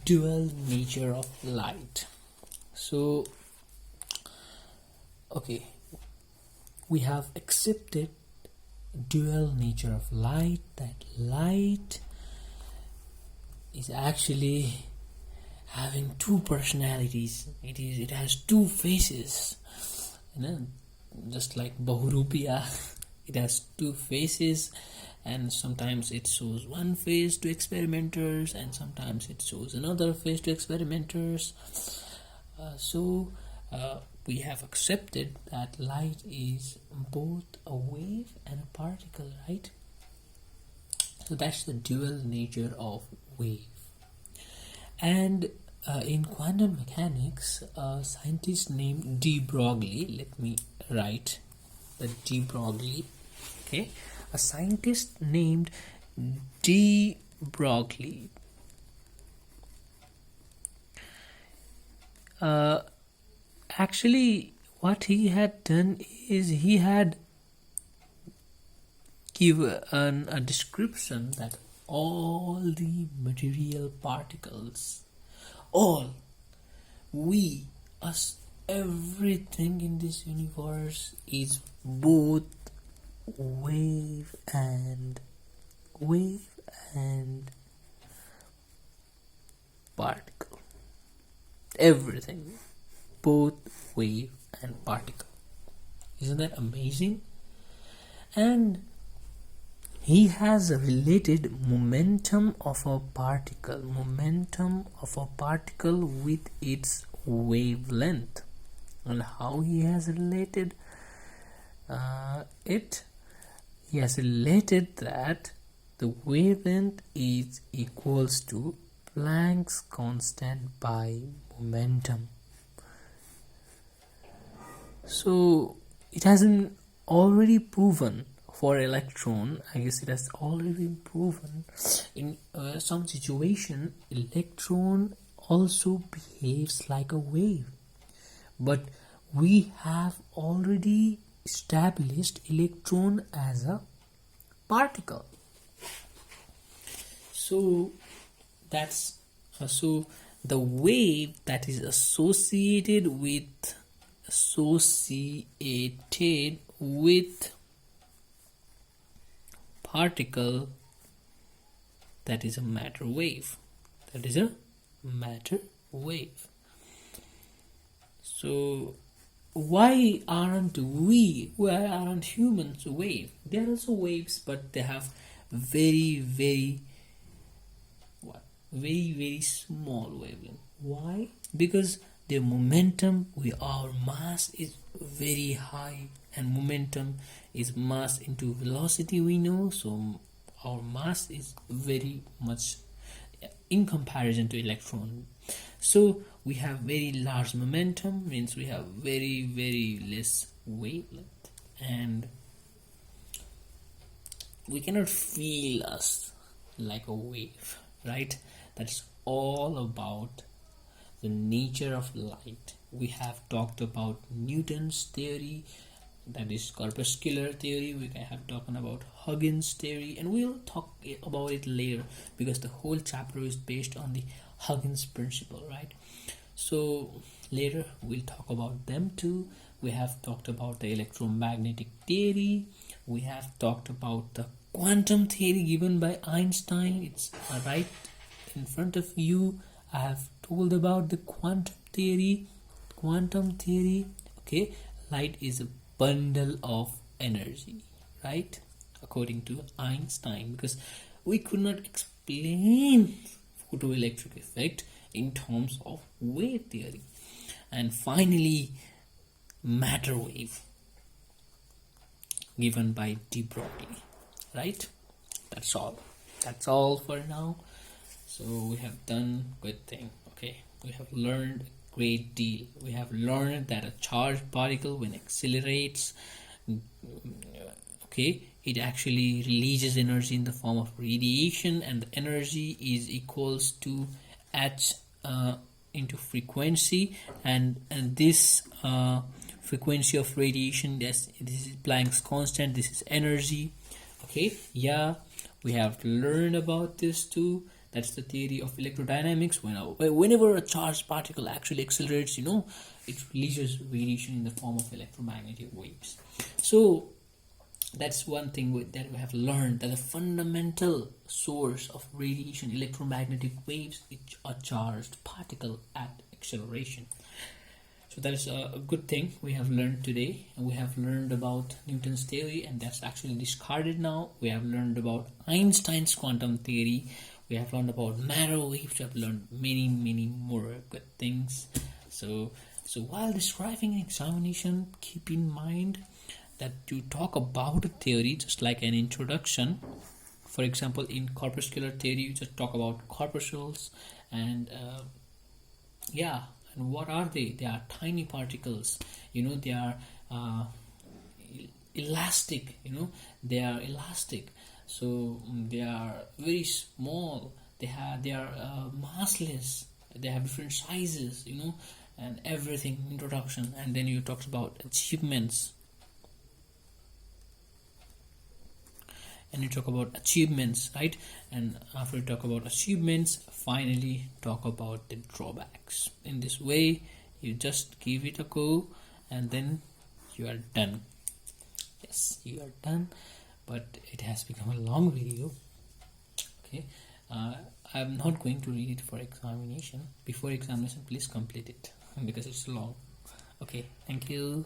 dual nature of light. So okay, we have accepted dual nature of light, that light is actually having two personalities. It has two faces, just like Bahurupia. It has two faces, and sometimes it shows one face to experimenters and sometimes it shows another face to experimenters. We have accepted that light is both a wave and a particle, right? So that's the dual nature of wave. And in quantum mechanics, a scientist named de Broglie, let me write the de Broglie, okay? A scientist named de Broglie actually what he had done is he had given a description that all the material particles, all, we, us, everything in this universe is both wave and particle. Everything, both wave and particle. Isn't that amazing? And he has related momentum of a particle with its wavelength. And how he has related it? He has related that the wavelength is equals to Planck's constant by momentum. So it has been already proven for electron. I guess it has already been proven in some situation electron also behaves like a wave, but we have already established electron as a particle. So that's the wave that is associated with particle, that is a matter wave. So why aren't humans a wave? They are also waves, but they have very small wavelength. Why? Because their momentum, our mass is very high, and momentum is mass into velocity, we know. So our mass is very much in comparison to electron. So we have very large momentum, means we have very less wavelength, and we cannot feel us like a wave, right? That's all about the nature of light. We have talked about Newton's theory, that is corpuscular theory. We have talked about Huygens theory, and we'll talk about it later because the whole chapter is based on the Huygens principle, right? So later we'll talk about them too. We have talked about the electromagnetic theory. We have talked about the quantum theory given by Einstein. It's right in front of you. I have told about the quantum theory. Okay, light is a bundle of energy, right, according to Einstein, because we could not explain photoelectric effect in terms of wave theory. And finally, matter wave given by de Broglie, right? That's all for now. So we have done good thing. Okay, we have learned a great deal. We have learned that a charged particle, when accelerates, okay, it actually releases energy in the form of radiation, and the energy is equals to h into frequency, and this frequency of radiation, this is Planck's constant, this is energy. Okay, yeah, we have learned about this too, That's the theory of electrodynamics. Whenever a charged particle actually accelerates, it releases radiation in the form of electromagnetic waves. So that's one thing that we have learned, that the fundamental source of radiation, electromagnetic waves, is a charged particle at acceleration. So that is a good thing we have learned today. And we have learned about Newton's theory, and that's actually discarded now. We have learned about Einstein's quantum theory. We have learned about matter waves. We have learned many more good things. So while describing an examination, keep in mind that you talk about a theory just like an introduction. For example, in corpuscular theory, you just talk about corpuscles, and and what are they? They are tiny particles. They are elastic. They are elastic. So they are very small. They are massless. They have different sizes. And everything. Introduction, and then you talk about achievements. And you talk about achievements, right? And after you talk about achievements, finally talk about the drawbacks. In this way, you just give it a go, and then you are done. Yes, you are done. But it has become a long video. Okay, I'm not going to read it for examination. Before examination, please complete it because it's long. Okay, thank you.